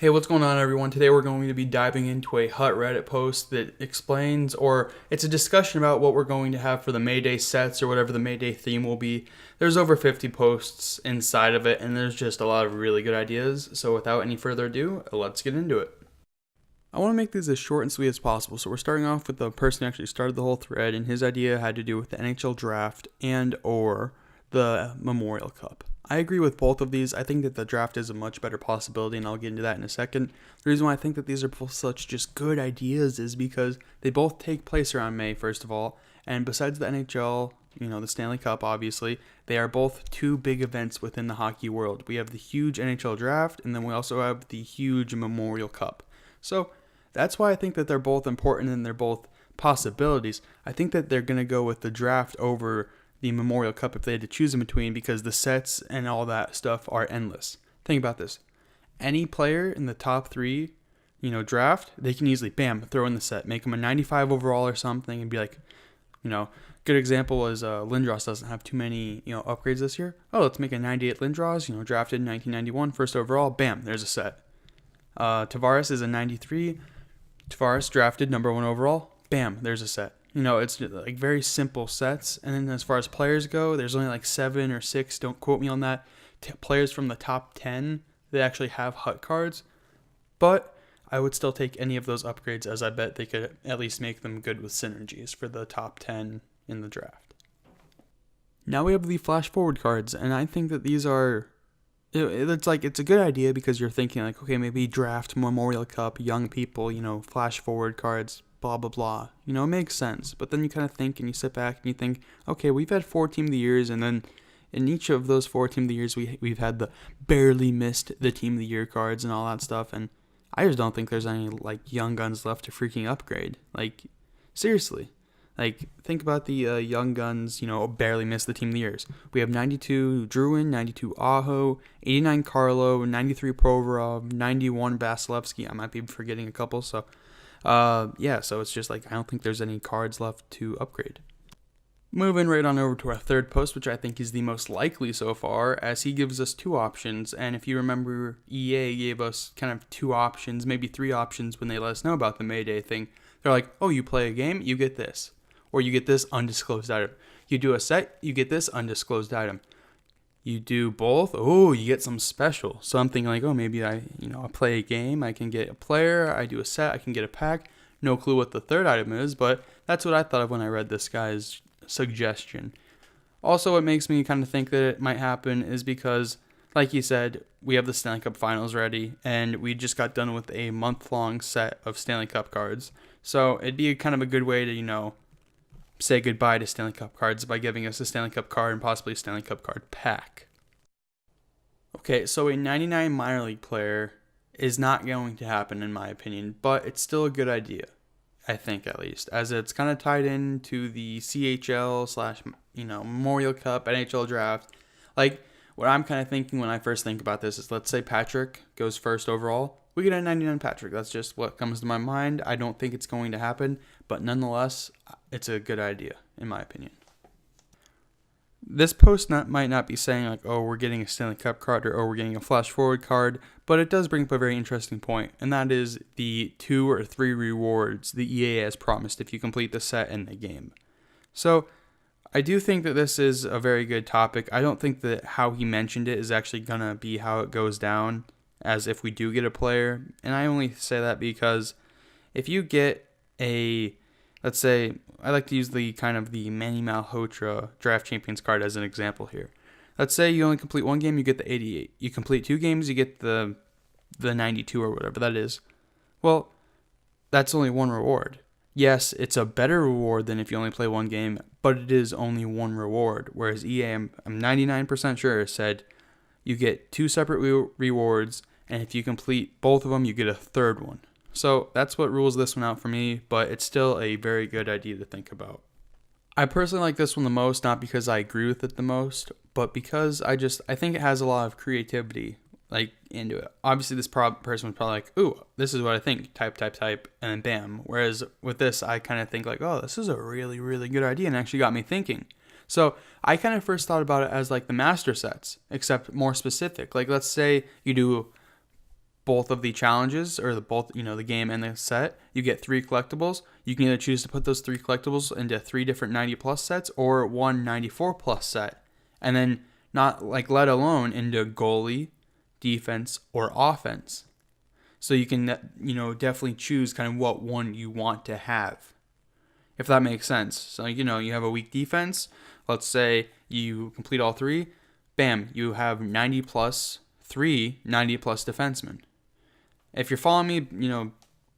Hey, what's going on, everyone? Today we're going to be diving into a Hut Reddit post that explains, or it's a discussion about what we're going to have for the May Day sets or whatever the May Day theme will be. There's over 50 posts inside of it, and there's just a lot of really good ideas. So without any further ado, let's get into it. I want to make these as short and sweet as possible, so we're starting off with the person who actually started the whole thread, and his idea had to do with the NHL draft and or the Memorial Cup. I agree with both of these. I think that the draft is a much better possibility, and I'll get into that in a second. The reason why I think that these are both such just good ideas is because they both take place around May, first of all, and besides the NHL, the Stanley Cup, obviously, they are both two big events within the hockey world. We have the huge NHL draft, and then we also have the huge Memorial Cup. So that's why I think that they're both important and they're both possibilities. I think that they're going to go with the draft over the Memorial Cup if they had to choose in between, because the sets and all that stuff are endless. Think about this. Any player in the top three, draft, they can easily, bam, throw in the set, make them a 95 overall or something, and be like, good example is Lindros doesn't have too many, upgrades this year. Oh, let's make a 98 Lindros, drafted in 1991, first overall, bam, there's a set. Tavares is a 93. Tavares drafted number 1 overall, bam, there's a set. It's like very simple sets. And then as far as players go, there's only like 7 or 6, don't quote me on that, players from the top 10 that actually have Hut cards. But I would still take any of those upgrades, as I bet they could at least make them good with synergies for the top 10 in the draft. Now we have the flash forward cards, and I think that these are... It's a good idea because you're thinking like, okay, maybe draft Memorial Cup, young people, flash forward cards, blah, blah, blah. It makes sense. But then you kind of think and you sit back and you think, okay, we've had 4 Team of the Years, and then in each of those 4 Team of the Years, we've had the barely missed the Team of the Year cards and all that stuff. And I just don't think there's any young guns left to freaking upgrade. Seriously. Think about the young guns, barely missed the Team of the Years. We have 92 Druin, 92 Aho, 89 Carlo, 93 Provorov, 91 Vasilevsky. I might be forgetting a couple, so so it's just I don't think there's any cards left to upgrade. Moving right on over to our third post, which I think is the most likely so far, as he gives us 2 options. And if you remember, EA gave us kind of 2 options, maybe 3 options when they let us know about the May Day thing. They're like, oh, you play a game, you get this. Or you get this undisclosed item. You do a set, you get this undisclosed item. You do both, oh, you get some special. Something like, oh, maybe I play a game, I can get a player, I do a set, I can get a pack. No clue what the third item is, but that's what I thought of when I read this guy's suggestion. Also, what makes me kind of think that it might happen is because, like he said, we have the Stanley Cup Finals ready, and we just got done with a month-long set of Stanley Cup cards. So it'd be kind of a good way to, say goodbye to Stanley Cup cards by giving us a Stanley Cup card and possibly a Stanley Cup card pack. Okay, so a 99 minor league player is not going to happen in my opinion, but it's still a good idea, I think, at least, as it's kind of tied into the CHL / Memorial Cup, NHL draft. What I'm kind of thinking when I first think about this is, let's say Patrick goes first overall. We get a 99 Patrick. That's just what comes to my mind. I don't think it's going to happen, but nonetheless, it's a good idea, in my opinion. This post might not be saying oh, we're getting a Stanley Cup card or we're getting a flash forward card, but it does bring up a very interesting point, and that is the 2 or 3 rewards the EA has promised if you complete the set in the game. So I do think that this is a very good topic. I don't think that how he mentioned it is actually going to be how it goes down, as if we do get a player. And I only say that because if you get let's say, I like to use the Manny Malhotra Draft Champions card as an example here. Let's say you only complete 1 game, you get the 88. You complete 2 games, you get the 92 or whatever that is. Well, that's only 1 reward. Yes, it's a better reward than if you only play 1 game, but it is only 1 reward. Whereas EA, I'm 99% sure, said you get 2 separate rewards, and if you complete both of them, you get a third one. So that's what rules this one out for me, but it's still a very good idea to think about. I personally like this one the most, not because I agree with it the most, but because I think it has a lot of creativity into it. Obviously, this person was probably like, ooh, this is what I think, type, and then bam. Whereas with this, I kind of think oh, this is a really, really good idea, and actually got me thinking. So I kind of first thought about it as the master sets, except more specific. Let's say you do both of the challenges, or the game and the set. You get 3 collectibles. You can either choose to put those 3 collectibles into 3 different 90 plus sets or one 94 plus set, and then not let alone into goalie, defense, or offense. So you can definitely choose kind of what one you want to have, if that makes sense. So you have a weak defense. Let's say you complete all 3, bam, you have 90 plus 3 90 plus defensemen. If you're following me,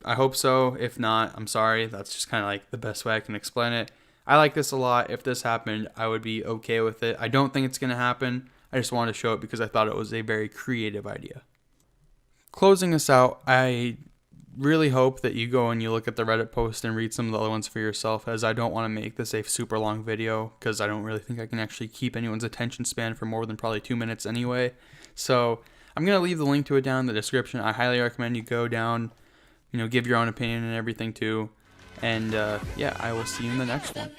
I hope so. If not, I'm sorry. That's just kind of the best way I can explain it. I like this a lot. If this happened, I would be okay with it. I don't think it's going to happen. I just wanted to show it because I thought it was a very creative idea. Closing this out, I really hope that you go and you look at the Reddit post and read some of the other ones for yourself, as I don't want to make this a super long video because I don't really think I can actually keep anyone's attention span for more than probably 2 minutes anyway. So I'm going to leave the link to it down in the description. I highly recommend you go down, give your own opinion and everything too. And yeah, I will see you in the next one.